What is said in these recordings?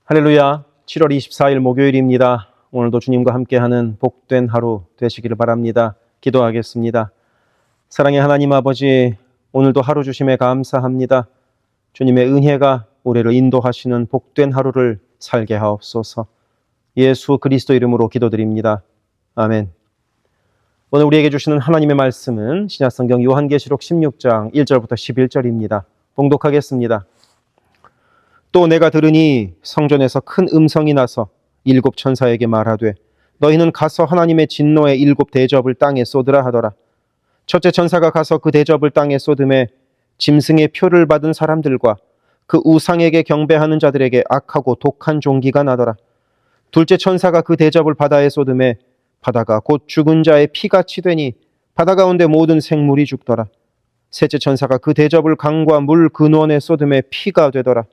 할렐루야. 7월 24일 목요일입니다. 오늘도 주님과 함께하는 복된 하루 되시기를 바랍니다. 기도하겠습니다. 사랑의 하나님 아버지, 오늘도 하루 주심에 감사합니다. 주님의 은혜가 우리를 인도하시는 복된 하루를 살게 하옵소서. 예수 그리스도 이름으로 기도드립니다. 아멘. 오늘 우리에게 주시는 하나님의 말씀은 신약성경 요한계시록 16장 1절부터 11절입니다. 봉독하겠습니다. 또 내가 들으니 성전에서 큰 음성이 나서 일곱 천사에게 말하되 너희는 가서 하나님의 진노의 일곱 대접을 땅에 쏟으라 하더라. 첫째 천사가 가서 그 대접을 땅에 쏟음에 짐승의 표를 받은 사람들과 그 우상에게 경배하는 자들에게 악하고 독한 종기가 나더라. 둘째 천사가 그 대접을 바다에 쏟음에 바다가 곧 죽은 자의 피같이 되니 바다 가운데 모든 생물이 죽더라. 셋째 천사가 그 대접을 강과 물 근원에 쏟음에 피가 되더라.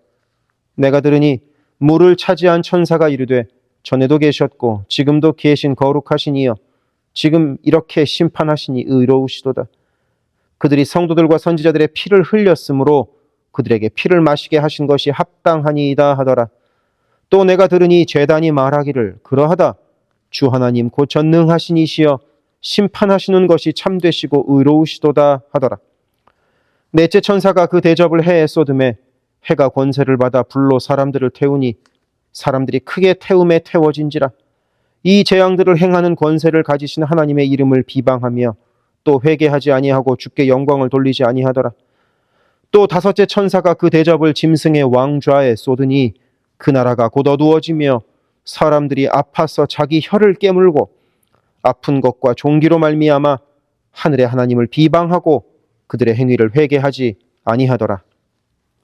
내가 들으니 물을 차지한 천사가 이르되 전에도 계셨고 지금도 계신 거룩하신 이여 지금 이렇게 심판하시니 의로우시도다. 그들이 성도들과 선지자들의 피를 흘렸으므로 그들에게 피를 마시게 하신 것이 합당하니이다 하더라. 또 내가 들으니 제단이 말하기를 그러하다. 주 하나님 곧 전능하신 이시여 심판하시는 것이 참되시고 의로우시도다 하더라. 넷째 천사가 그 대접을 해에 쏟음에 해가 권세를 받아 불로 사람들을 태우니 사람들이 크게 태움에 태워진지라. 이 재앙들을 행하는 권세를 가지신 하나님의 이름을 비방하며 또 회개하지 아니하고 주께 영광을 돌리지 아니하더라. 또 다섯째 천사가 그 대접을 짐승의 왕좌에 쏟으니 그 나라가 곧 어두워지며 사람들이 아파서 자기 혀를 깨물고 아픈 것과 종기로 말미암아 하늘의 하나님을 비방하고 그들의 행위를 회개하지 아니하더라.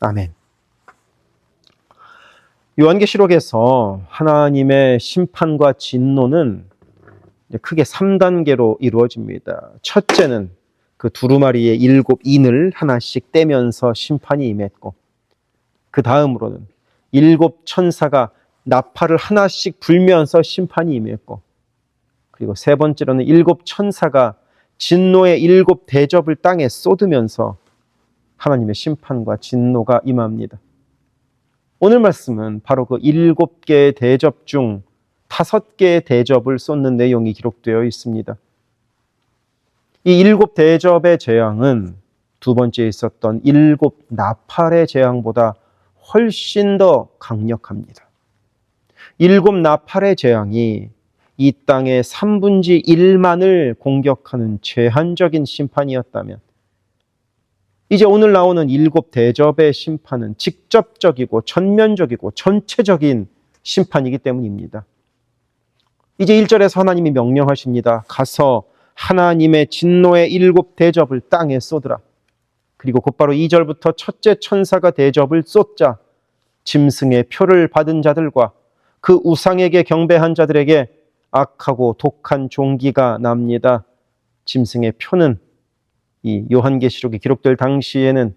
아멘. 요한계시록에서 하나님의 심판과 진노는 크게 3단계로 이루어집니다. 첫째는 그 두루마리의 일곱 인을 하나씩 떼면서 심판이 임했고, 그 다음으로는 일곱 천사가 나팔을 하나씩 불면서 심판이 임했고, 그리고 세 번째로는 일곱 천사가 진노의 일곱 대접을 땅에 쏟으면서 하나님의 심판과 진노가 임합니다. 오늘 말씀은 바로 그 7개의 대접 중 5개의 대접을 쏟는 내용이 기록되어 있습니다. 이 7 대접의 재앙은 두 번째 있었던 7 나팔의 재앙보다 훨씬 더 강력합니다. 7 나팔의 재앙이 이 땅의 3분의 1만을 공격하는 제한적인 심판이었다면 이제 오늘 나오는 7 대접의 심판은 직접적이고 전면적이고 전체적인 심판이기 때문입니다. 이제 1절에서 하나님이 명령하십니다. 가서 하나님의 진노의 7 대접을 땅에 쏟으라. 그리고 곧바로 2절부터 첫째 천사가 대접을 쏟자 짐승의 표를 받은 자들과 그 우상에게 경배한 자들에게 악하고 독한 종기가 납니다. 짐승의 표는 이 요한계시록이 기록될 당시에는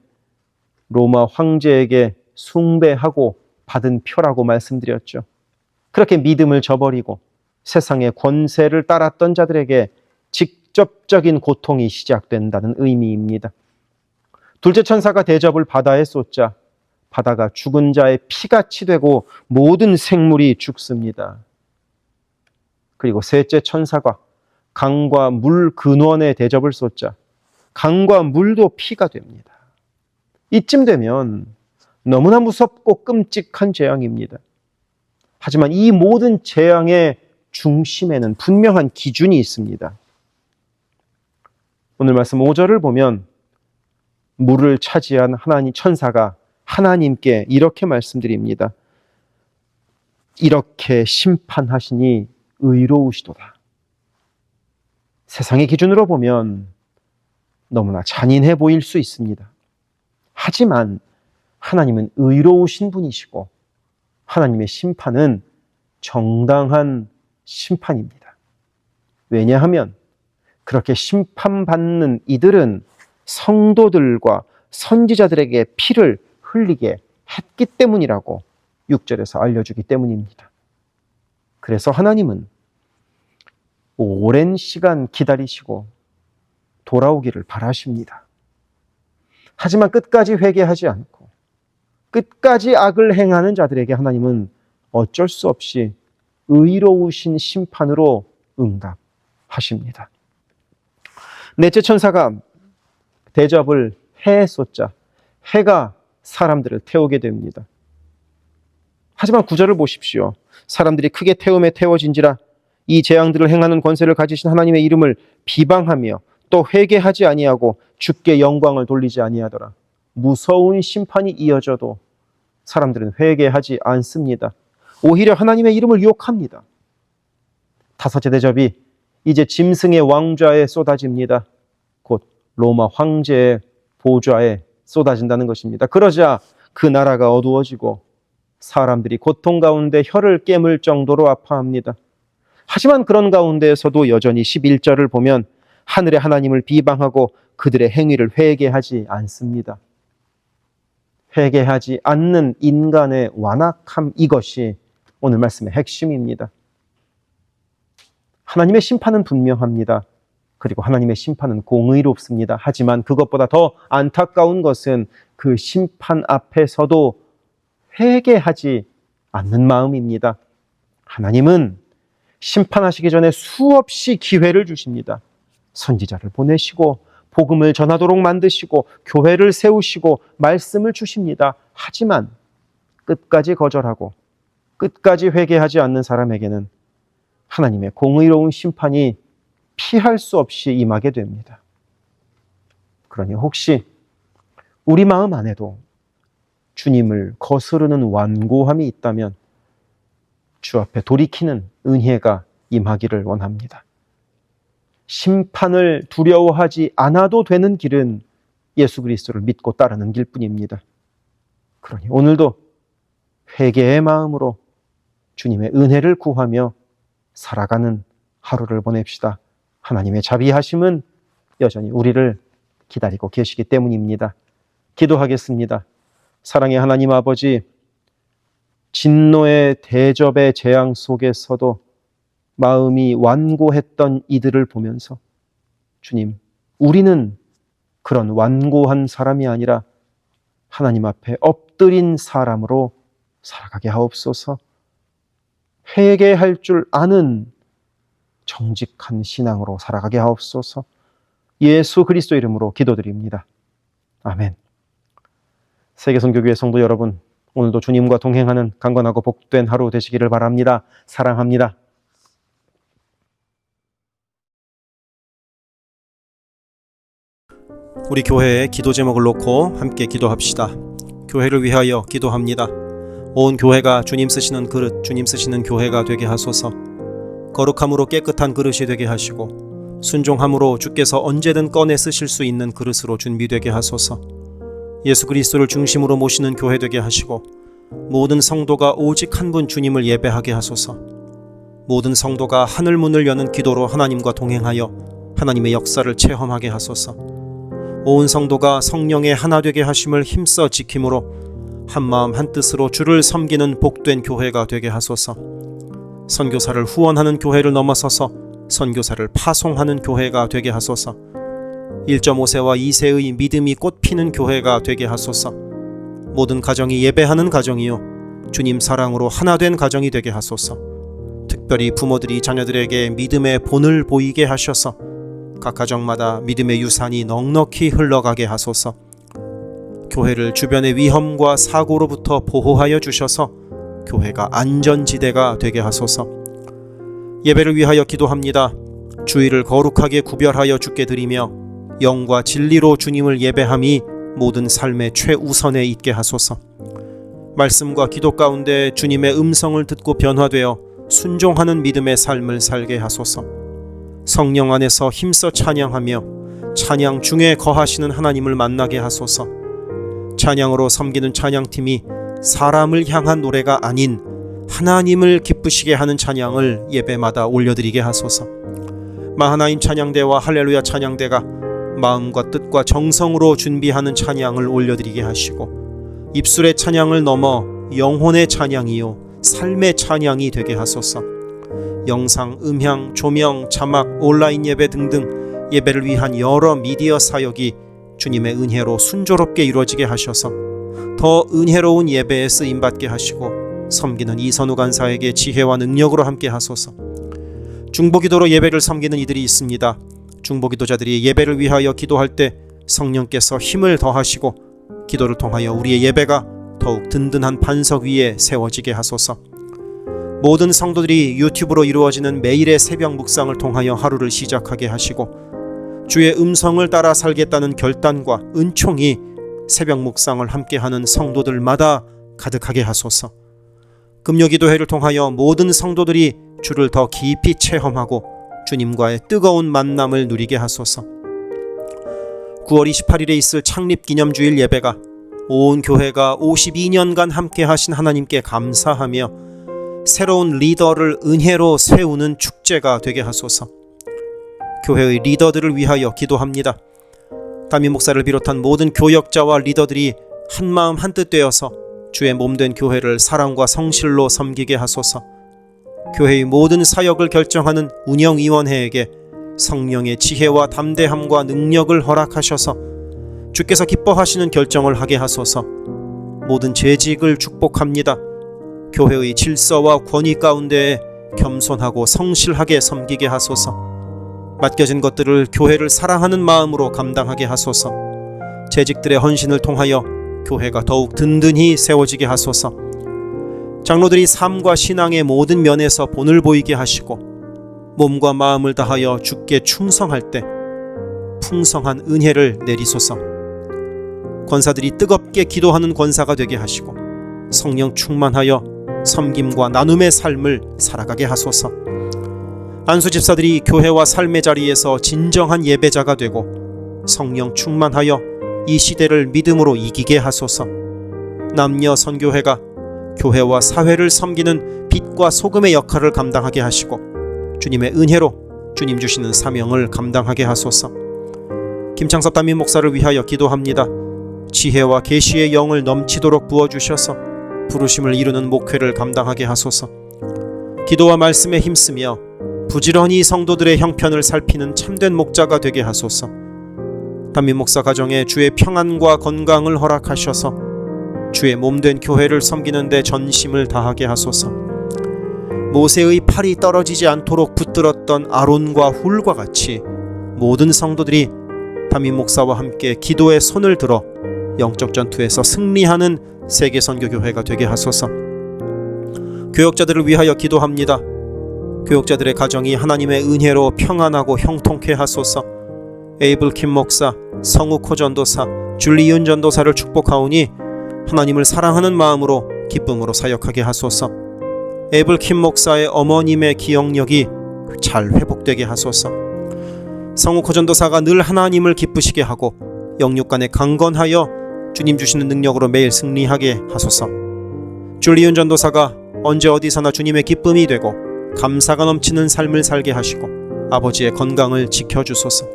로마 황제에게 숭배하고 받은 표라고 말씀드렸죠. 그렇게 믿음을 저버리고 세상의 권세를 따랐던 자들에게 직접적인 고통이 시작된다는 의미입니다. 둘째 천사가 대접을 바다에 쏟자 바다가 죽은 자의 피같이 되고 모든 생물이 죽습니다. 그리고 셋째 천사가 강과 물 근원에 대접을 쏟자 강과 물도 피가 됩니다. 이쯤 되면 너무나 무섭고 끔찍한 재앙입니다. 하지만 이 모든 재앙의 중심에는 분명한 기준이 있습니다. 오늘 말씀 5절을 보면 물을 차지한 하나님 천사가 하나님께 이렇게 말씀드립니다. 이렇게 심판하시니 의로우시도다. 세상의 기준으로 보면 너무나 잔인해 보일 수 있습니다. 하지만 하나님은 의로우신 분이시고 하나님의 심판은 정당한 심판입니다. 왜냐하면 그렇게 심판받는 이들은 성도들과 선지자들에게 피를 흘리게 했기 때문이라고 6절에서 알려주기 때문입니다. 그래서 하나님은 오랜 시간 기다리시고 돌아오기를 바라십니다. 하지만 끝까지 회개하지 않고 끝까지 악을 행하는 자들에게 하나님은 어쩔 수 없이 의로우신 심판으로 응답하십니다. 넷째 천사가 대접을 해에 쏟자 해가 사람들을 태우게 됩니다. 하지만 9절을 보십시오. 사람들이 크게 태움에 태워진지라 이 재앙들을 행하는 권세를 가지신 하나님의 이름을 비방하며 또 회개하지 아니하고 주께 영광을 돌리지 아니하더라. 무서운 심판이 이어져도 사람들은 회개하지 않습니다. 오히려 하나님의 이름을 유혹합니다. 다섯째 대접이 이제 짐승의 왕좌에 쏟아집니다. 곧 로마 황제의 보좌에 쏟아진다는 것입니다. 그러자 그 나라가 어두워지고 사람들이 고통 가운데 혀를 깨물 정도로 아파합니다. 하지만 그런 가운데에서도 여전히 11절을 보면 하늘의 하나님을 비방하고 그들의 행위를 회개하지 않습니다. 회개하지 않는 인간의 완악함, 이것이 오늘 말씀의 핵심입니다. 하나님의 심판은 분명합니다. 그리고 하나님의 심판은 공의롭습니다. 하지만 그것보다 더 안타까운 것은 그 심판 앞에서도 회개하지 않는 마음입니다. 하나님은 심판하시기 전에 수없이 기회를 주십니다. 선지자를 보내시고 복음을 전하도록 만드시고 교회를 세우시고 말씀을 주십니다. 하지만 끝까지 거절하고 끝까지 회개하지 않는 사람에게는 하나님의 공의로운 심판이 피할 수 없이 임하게 됩니다. 그러니 혹시 우리 마음 안에도 주님을 거스르는 완고함이 있다면 주 앞에 돌이키는 은혜가 임하기를 원합니다. 심판을 두려워하지 않아도 되는 길은 예수 그리스도를 믿고 따르는 길뿐입니다. 그러니 오늘도 회개의 마음으로 주님의 은혜를 구하며 살아가는 하루를 보냅시다. 하나님의 자비하심은 여전히 우리를 기다리고 계시기 때문입니다. 기도하겠습니다. 사랑의 하나님 아버지, 진노의 대접의 재앙 속에서도 마음이 완고했던 이들을 보면서 주님, 우리는 그런 완고한 사람이 아니라 하나님 앞에 엎드린 사람으로 살아가게 하옵소서. 회개할 줄 아는 정직한 신앙으로 살아가게 하옵소서. 예수 그리스도 이름으로 기도드립니다. 아멘. 세계선교교회 성도 여러분, 오늘도 주님과 동행하는 강건하고 복된 하루 되시기를 바랍니다. 사랑합니다. 우리 교회에 기도 제목을 놓고 함께 기도합시다. 교회를 위하여 기도합니다. 온 교회가 주님 쓰시는 그릇, 주님 쓰시는 교회가 되게 하소서. 거룩함으로 깨끗한 그릇이 되게 하시고 순종함으로 주께서 언제든 꺼내 쓰실 수 있는 그릇으로 준비되게 하소서. 예수 그리스도를 중심으로 모시는 교회 되게 하시고 모든 성도가 오직 한 분 주님을 예배하게 하소서. 모든 성도가 하늘 문을 여는 기도로 하나님과 동행하여 하나님의 역사를 체험하게 하소서. 온 성도가 성령의 하나 되게 하심을 힘써 지킴으로 한마음 한뜻으로 주를 섬기는 복된 교회가 되게 하소서. 선교사를 후원하는 교회를 넘어서서 선교사를 파송하는 교회가 되게 하소서. 1.5세와 2세의 믿음이 꽃피는 교회가 되게 하소서. 모든 가정이 예배하는 가정이요 주님 사랑으로 하나 된 가정이 되게 하소서. 특별히 부모들이 자녀들에게 믿음의 본을 보이게 하셔서 각 가정마다 믿음의 유산이 넉넉히 흘러가게 하소서. 교회를 주변의 위험과 사고로부터 보호하여 주셔서 교회가 안전지대가 되게 하소서. 예배를 위하여 기도합니다. 주일을 거룩하게 구별하여 주께 드리며 영과 진리로 주님을 예배함이 모든 삶의 최우선에 있게 하소서. 말씀과 기도 가운데 주님의 음성을 듣고 변화되어 순종하는 믿음의 삶을 살게 하소서. 성령 안에서 힘써 찬양하며 찬양 중에 거하시는 하나님을 만나게 하소서. 찬양으로 섬기는 찬양팀이 사람을 향한 노래가 아닌 하나님을 기쁘시게 하는 찬양을 예배마다 올려드리게 하소서. 마하나임 찬양대와 할렐루야 찬양대가 마음과 뜻과 정성으로 준비하는 찬양을 올려드리게 하시고 입술의 찬양을 넘어 영혼의 찬양이요 삶의 찬양이 되게 하소서. 영상, 음향, 조명, 자막, 온라인 예배 등등 예배를 위한 여러 미디어 사역이 주님의 은혜로 순조롭게 이루어지게 하셔서 더 은혜로운 예배에 쓰임받게 하시고 섬기는 이선우 간사에게 지혜와 능력으로 함께 하소서. 중보기도로 예배를 섬기는 이들이 있습니다. 중보기도자들이 예배를 위하여 기도할 때 성령께서 힘을 더하시고 기도를 통하여 우리의 예배가 더욱 든든한 반석 위에 세워지게 하소서. 모든 성도들이 유튜브로 이루어지는 매일의 새벽 묵상을 통하여 하루를 시작하게 하시고 주의 음성을 따라 살겠다는 결단과 은총이 새벽 묵상을 함께하는 성도들마다 가득하게 하소서. 금요기도회를 통하여 모든 성도들이 주를 더 깊이 체험하고 주님과의 뜨거운 만남을 누리게 하소서. 9월 28일에 있을 창립기념주일 예배가 온 교회가 52년간 함께 하신 하나님께 감사하며 새로운 리더를 은혜로 세우는 축제가 되게 하소서. 교회의 리더들을 위하여 기도합니다. 담임 목사를 비롯한 모든 교역자와 리더들이 한마음 한뜻 되어서 주의 몸된 교회를 사랑과 성실로 섬기게 하소서. 교회의 모든 사역을 결정하는 운영위원회에게 성령의 지혜와 담대함과 능력을 허락하셔서 주께서 기뻐하시는 결정을 하게 하소서. 모든 재직을 축복합니다. 교회의 질서와 권위 가운데에 겸손하고 성실하게 섬기게 하소서. 맡겨진 것들을 교회를 사랑하는 마음으로 감당하게 하소서. 재직들의 헌신을 통하여 교회가 더욱 든든히 세워지게 하소서. 장로들이 삶과 신앙의 모든 면에서 본을 보이게 하시고 몸과 마음을 다하여 주께 충성할 때 풍성한 은혜를 내리소서. 권사들이 뜨겁게 기도하는 권사가 되게 하시고 성령 충만하여 섬김과 나눔의 삶을 살아가게 하소서. 안수 집사들이 교회와 삶의 자리에서 진정한 예배자가 되고 성령 충만하여 이 시대를 믿음으로 이기게 하소서. 남녀 선교회가 교회와 사회를 섬기는 빛과 소금의 역할을 감당하게 하시고 주님의 은혜로 주님 주시는 사명을 감당하게 하소서. 김창섭 담임 목사를 위하여 기도합니다. 지혜와 계시의 영을 넘치도록 부어주셔서 부르심을 이루는 목회를 감당하게 하소서. 기도와 말씀에 힘쓰며 부지런히 성도들의 형편을 살피는 참된 목자가 되게 하소서. 담임 목사 가정에 주의 평안과 건강을 허락하셔서 주의 몸된 교회를 섬기는 데 전심을 다하게 하소서. 모세의 팔이 떨어지지 않도록 붙들었던 아론과 훌과 같이 모든 성도들이 담임 목사와 함께 기도의 손을 들어 영적 전투에서 승리하는 세계선교교회가 되게 하소서. 교역자들을 위하여 기도합니다. 교역자들의 가정이 하나님의 은혜로 평안하고 형통케 하소서. 에이블 킴 목사, 성욱호 전도사, 줄리윤 전도사를 축복하오니 하나님을 사랑하는 마음으로 기쁨으로 사역하게 하소서. 에이블 킴 목사의 어머님의 기억력이 잘 회복되게 하소서. 성욱호 전도사가 늘 하나님을 기쁘시게 하고 영육간에 강건하여 주님 주시는 능력으로 매일 승리하게 하소서. 줄리윤 전도사가 언제 어디서나 주님의 기쁨이 되고 감사가 넘치는 삶을 살게 하시고 아버지의 건강을 지켜주소서.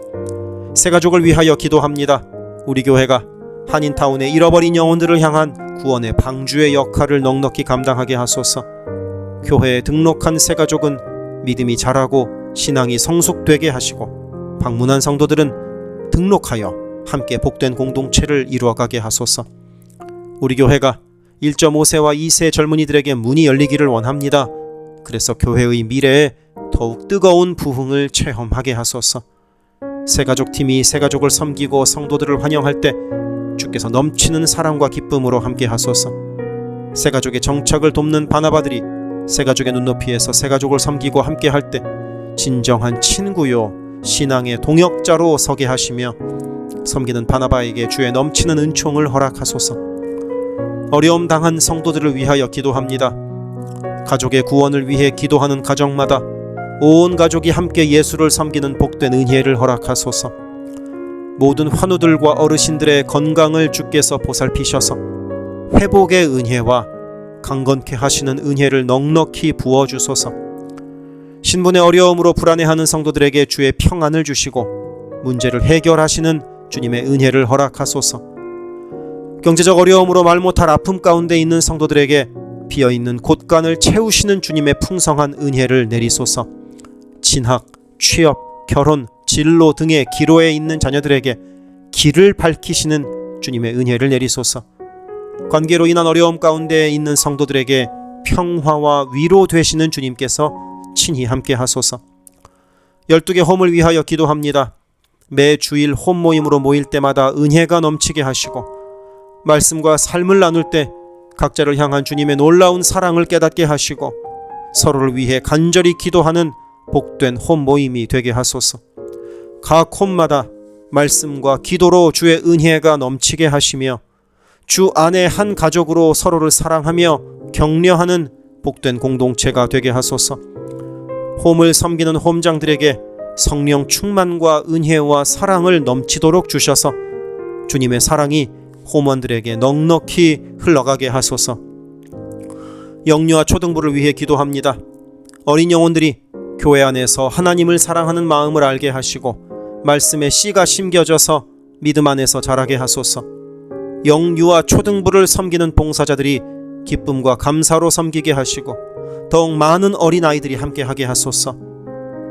새가족을 위하여 기도합니다. 우리 교회가 한인타운의 잃어버린 영혼들을 향한 구원의 방주의 역할을 넉넉히 감당하게 하소서. 교회에 등록한 새가족은 믿음이 자라고 신앙이 성숙되게 하시고 방문한 성도들은 등록하여 함께 복된 공동체를 이루어가게 하소서. 우리 교회가 1.5세와 2세 젊은이들에게 문이 열리기를 원합니다. 그래서 교회의 미래에 더욱 뜨거운 부흥을 체험하게 하소서. 새가족팀이 새가족을 섬기고 성도들을 환영할 때 주께서 넘치는 사랑과 기쁨으로 함께 하소서. 새가족의 정착을 돕는 바나바들이 새가족의 눈높이에서 새가족을 섬기고 함께 할 때 진정한 친구요 신앙의 동역자로 서게 하시며 섬기는 바나바에게 주의 넘치는 은총을 허락하소서. 어려움 당한 성도들을 위하여 기도합니다. 가족의 구원을 위해 기도하는 가정마다 온 가족이 함께 예수를 섬기는 복된 은혜를 허락하소서. 모든 환우들과 어르신들의 건강을 주께서 보살피셔서 회복의 은혜와 강건케 하시는 은혜를 넉넉히 부어주소서. 신분의 어려움으로 불안해하는 성도들에게 주의 평안을 주시고 문제를 해결하시는 주님의 은혜를 허락하소서. 경제적 어려움으로 말 못할 아픔 가운데 있는 성도들에게 비어있는 곳간을 채우시는 주님의 풍성한 은혜를 내리소서. 진학, 취업, 결혼, 진로 등의 기로에 있는 자녀들에게 길을 밝히시는 주님의 은혜를 내리소서. 관계로 인한 어려움 가운데 있는 성도들에게 평화와 위로 되시는 주님께서 친히 함께 하소서. 12개 홈을 위하여 기도합니다. 매 주일 홈 모임으로 모일 때마다 은혜가 넘치게 하시고 말씀과 삶을 나눌 때 각자를 향한 주님의 놀라운 사랑을 깨닫게 하시고 서로를 위해 간절히 기도하는 복된 홈 모임이 되게 하소서. 각 홈마다 말씀과 기도로 주의 은혜가 넘치게 하시며 주 안에 한 가족으로 서로를 사랑하며 격려하는 복된 공동체가 되게 하소서. 홈을 섬기는 홈장들에게 성령 충만과 은혜와 사랑을 넘치도록 주셔서 주님의 사랑이 홈원들에게 넉넉히 흘러가게 하소서. 영유아 초등부를 위해 기도합니다. 어린 영혼들이 교회 안에서 하나님을 사랑하는 마음을 알게 하시고 말씀의 씨가 심겨져서 믿음 안에서 자라게 하소서. 영유아 초등부를 섬기는 봉사자들이 기쁨과 감사로 섬기게 하시고 더욱 많은 어린아이들이 함께하게 하소서.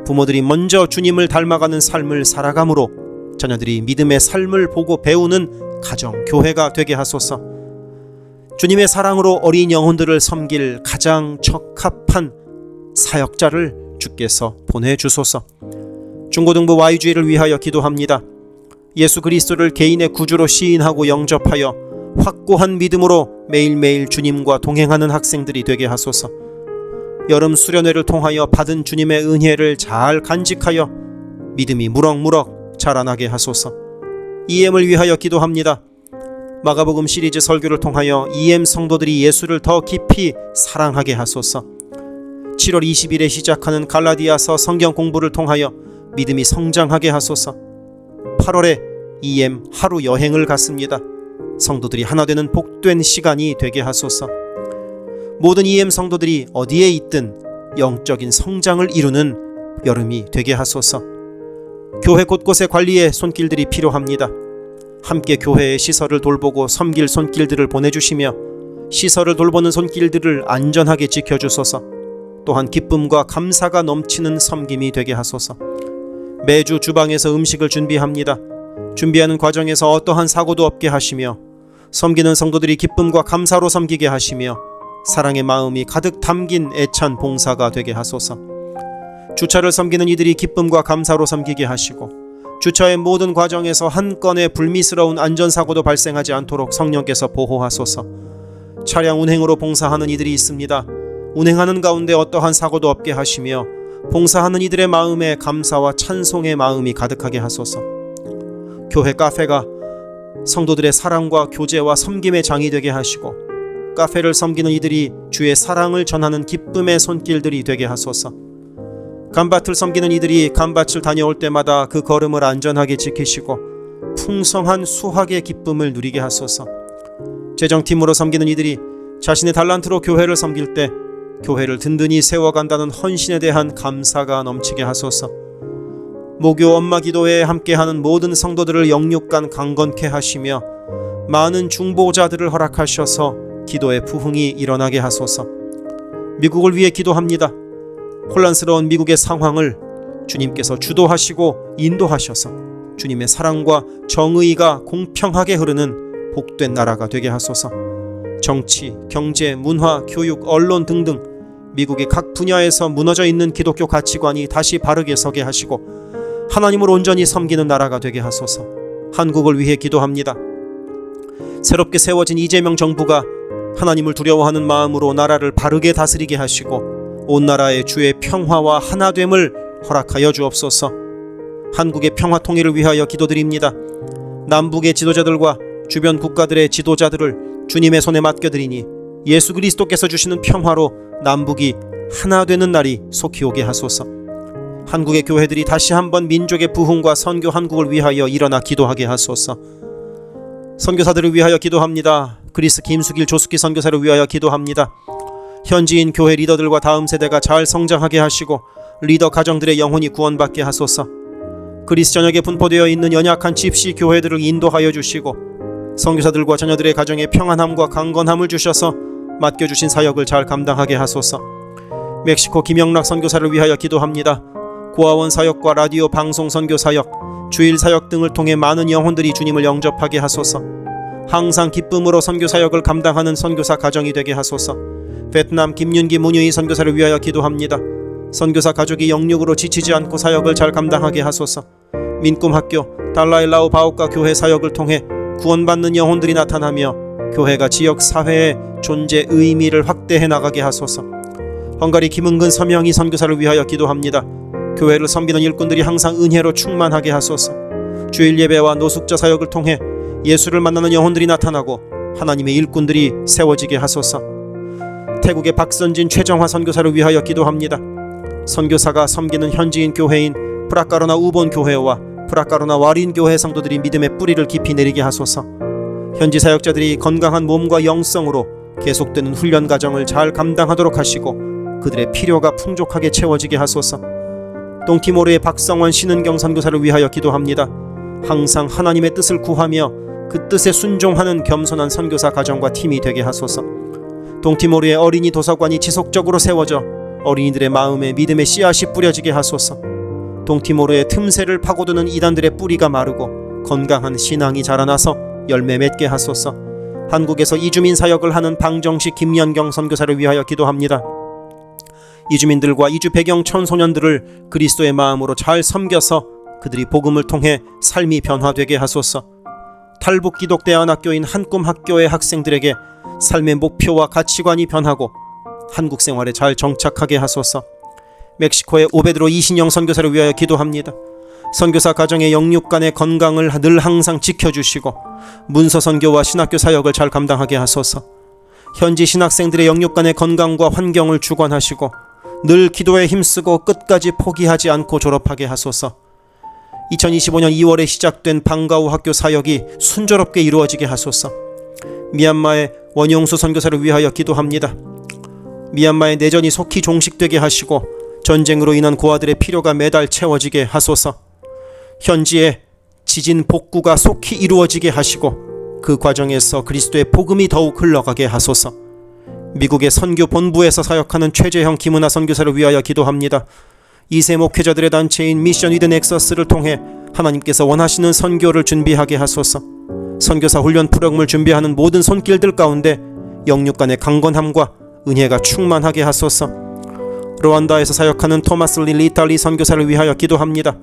부모들이 먼저 주님을 닮아가는 삶을 살아감으로 자녀들이 믿음의 삶을 보고 배우는 가정, 교회가 되게 하소서. 주님의 사랑으로 어린 영혼들을 섬길 가장 적합한 사역자를 주께서 보내주소서. 중고등부 Y주일을 위하여 기도합니다. 예수 그리스도를 개인의 구주로 시인하고 영접하여 확고한 믿음으로 매일매일 주님과 동행하는 학생들이 되게 하소서. 여름 수련회를 통하여 받은 주님의 은혜를 잘 간직하여 믿음이 무럭무럭 자라나게 하소서. EM을 위하여 기도합니다. 마가복음 시리즈 설교를 통하여 EM 성도들이 예수를 더 깊이 사랑하게 하소서. 7월 20일에 시작하는 갈라디아서 성경 공부를 통하여 믿음이 성장하게 하소서. 8월에 EM 하루 여행을 갔습니다. 성도들이 하나 되는 복된 시간이 되게 하소서. 모든 EM 성도들이 어디에 있든 영적인 성장을 이루는 여름이 되게 하소서. 교회 곳곳의 관리에 손길들이 필요합니다. 함께 교회의 시설을 돌보고 섬길 손길들을 보내주시며 시설을 돌보는 손길들을 안전하게 지켜주소서. 또한 기쁨과 감사가 넘치는 섬김이 되게 하소서. 매주 주방에서 음식을 준비합니다. 준비하는 과정에서 어떠한 사고도 없게 하시며 섬기는 성도들이 기쁨과 감사로 섬기게 하시며 사랑의 마음이 가득 담긴 애찬 봉사가 되게 하소서. 주차를 섬기는 이들이 기쁨과 감사로 섬기게 하시고 주차의 모든 과정에서 한 건의 불미스러운 안전사고도 발생하지 않도록 성령께서 보호하소서. 차량 운행으로 봉사하는 이들이 있습니다. 운행하는 가운데 어떠한 사고도 없게 하시며 봉사하는 이들의 마음에 감사와 찬송의 마음이 가득하게 하소서. 교회 카페가 성도들의 사랑과 교제와 섬김의 장이 되게 하시고 카페를 섬기는 이들이 주의 사랑을 전하는 기쁨의 손길들이 되게 하소서. 감밭을 섬기는 이들이 감밭을 다녀올 때마다 그 걸음을 안전하게 지키시고 풍성한 수확의 기쁨을 누리게 하소서. 재정팀으로 섬기는 이들이 자신의 달란트로 교회를 섬길 때 교회를 든든히 세워간다는 헌신에 대한 감사가 넘치게 하소서. 모교 엄마 기도회에 함께하는 모든 성도들을 영육간 강건케 하시며 많은 중보자들을 허락하셔서 기도의 부흥이 일어나게 하소서. 미국을 위해 기도합니다. 혼란스러운 미국의 상황을 주님께서 주도하시고 인도하셔서 주님의 사랑과 정의가 공평하게 흐르는 복된 나라가 되게 하소서. 정치, 경제, 문화, 교육, 언론 등등 미국의 각 분야에서 무너져 있는 기독교 가치관이 다시 바르게 서게 하시고 하나님을 온전히 섬기는 나라가 되게 하소서. 한국을 위해 기도합니다. 새롭게 세워진 이재명 정부가 하나님을 두려워하는 마음으로 나라를 바르게 다스리게 하시고 온 나라의 주의 평화와 하나됨을 허락하여 주옵소서. 한국의 평화 통일을 위하여 기도드립니다. 남북의 지도자들과 주변 국가들의 지도자들을 주님의 손에 맡겨드리니 예수 그리스도께서 주시는 평화로 남북이 하나 되는 날이 속히 오게 하소서. 한국의 교회들이 다시 한번 민족의 부흥과 선교 한국을 위하여 일어나 기도하게 하소서. 선교사들을 위하여 기도합니다. 그리스 김수길 조숙기 선교사를 위하여 기도합니다. 현지인 교회 리더들과 다음 세대가 잘 성장하게 하시고 리더 가정들의 영혼이 구원받게 하소서. 그리스 전역에 분포되어 있는 연약한 집시 교회들을 인도하여 주시고 선교사들과 자녀들의 가정에 평안함과 강건함을 주셔서 맡겨주신 사역을 잘 감당하게 하소서. 멕시코 김영락 선교사를 위하여 기도합니다. 고아원 사역과 라디오 방송 선교 사역, 주일 사역 등을 통해 많은 영혼들이 주님을 영접하게 하소서. 항상 기쁨으로 선교 사역을 감당하는 선교사 가정이 되게 하소서. 베트남 김윤기 문유희 선교사를 위하여 기도합니다. 선교사 가족이 영육으로 지치지 않고 사역을 잘 감당하게 하소서. 민꿈학교, 달라일라오 바오카 교회 사역을 통해 구원받는 영혼들이 나타나며 교회가 지역 사회의 존재 의미를 확대해 나가게 하소서. 헝가리 김은근 서명희 선교사를 위하여 기도합니다. 교회를 섬기는 일꾼들이 항상 은혜로 충만하게 하소서. 주일 예배와 노숙자 사역을 통해 예수를 만나는 영혼들이 나타나고 하나님의 일꾼들이 세워지게 하소서. 태국의 박선진 최정화 선교사를 위하여 기도합니다. 선교사가 섬기는 현지인 교회인 프라카로나 우본 교회와 프라카로나 와린 교회 성도들이 믿음의 뿌리를 깊이 내리게 하소서. 현지 사역자들이 건강한 몸과 영성으로 계속되는 훈련 과정을 잘 감당하도록 하시고 그들의 필요가 풍족하게 채워지게 하소서. 동티모르의 박성원 신은경 선교사를 위하여 기도합니다. 항상 하나님의 뜻을 구하며 그 뜻에 순종하는 겸손한 선교사 가정과 팀이 되게 하소서. 동티모르의 어린이 도서관이 지속적으로 세워져 어린이들의 마음에 믿음의 씨앗이 뿌려지게 하소서. 동티모르의 틈새를 파고드는 이단들의 뿌리가 마르고 건강한 신앙이 자라나서 열매 맺게 하소서. 한국에서 이주민 사역을 하는 방정식 김연경 선교사를 위하여 기도합니다. 이주민들과 이주 배경 청소년들을 그리스도의 마음으로 잘 섬겨서 그들이 복음을 통해 삶이 변화되게 하소서. 탈북 기독대안학교인 한꿈학교의 학생들에게 삶의 목표와 가치관이 변하고 한국 생활에 잘 정착하게 하소서. 멕시코의 오베드로 이신영 선교사를 위하여 기도합니다. 선교사 가정의 영육 간의 건강을 늘 항상 지켜주시고 문서 선교와 신학교 사역을 잘 감당하게 하소서. 현지 신학생들의 영육 간의 건강과 환경을 주관하시고 늘 기도에 힘쓰고 끝까지 포기하지 않고 졸업하게 하소서. 2025년 2월에 시작된 방과후 학교 사역이 순조롭게 이루어지게 하소서. 미얀마의 원용수 선교사를 위하여 기도합니다. 미얀마의 내전이 속히 종식되게 하시고 전쟁으로 인한 고아들의 필요가 매달 채워지게 하소서. 현지에 지진 복구가 속히 이루어지게 하시고 그 과정에서 그리스도의 복음이 더욱 흘러가게 하소서. 미국의 선교 본부에서 사역하는 최재형 김은하 선교사를 위하여 기도합니다. 2세 목회자들의 단체인 미션 위드 넥서스를 통해 하나님께서 원하시는 선교를 준비하게 하소서. 선교사 훈련 프로그램을 준비하는 모든 손길들 가운데 영육 간의 강건함과 은혜가 충만하게 하소서. 루안다에서 사역하는 토마스 리탈리 선교사를 위하여 기도합니다.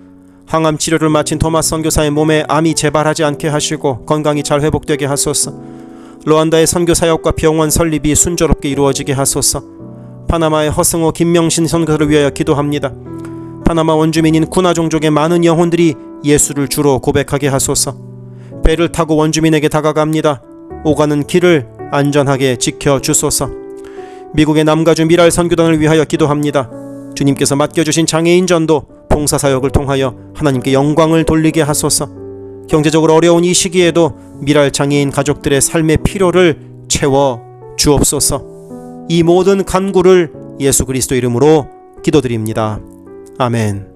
항암 치료를 마친 토마스 선교사의 몸에 암이 재발하지 않게 하시고 건강이 잘 회복되게 하소서. 루안다의 선교 사역과 병원 설립이 순조롭게 이루어지게 하소서. 파나마의 허승호 김명신 선교사를 위하여 기도합니다. 파나마 원주민인 쿠나 종족의 많은 영혼들이 예수를 주로 고백하게 하소서. 배를 타고 원주민에게 다가갑니다. 오가는 길을 안전하게 지켜주소서. 미국의 남가주 미랄 선교단을 위하여 기도합니다. 주님께서 맡겨주신 장애인 전도 봉사사역을 통하여 하나님께 영광을 돌리게 하소서. 경제적으로 어려운 이 시기에도 미랄 장애인 가족들의 삶의 필요를 채워 주옵소서. 이 모든 간구를 예수 그리스도 이름으로 기도드립니다. 아멘.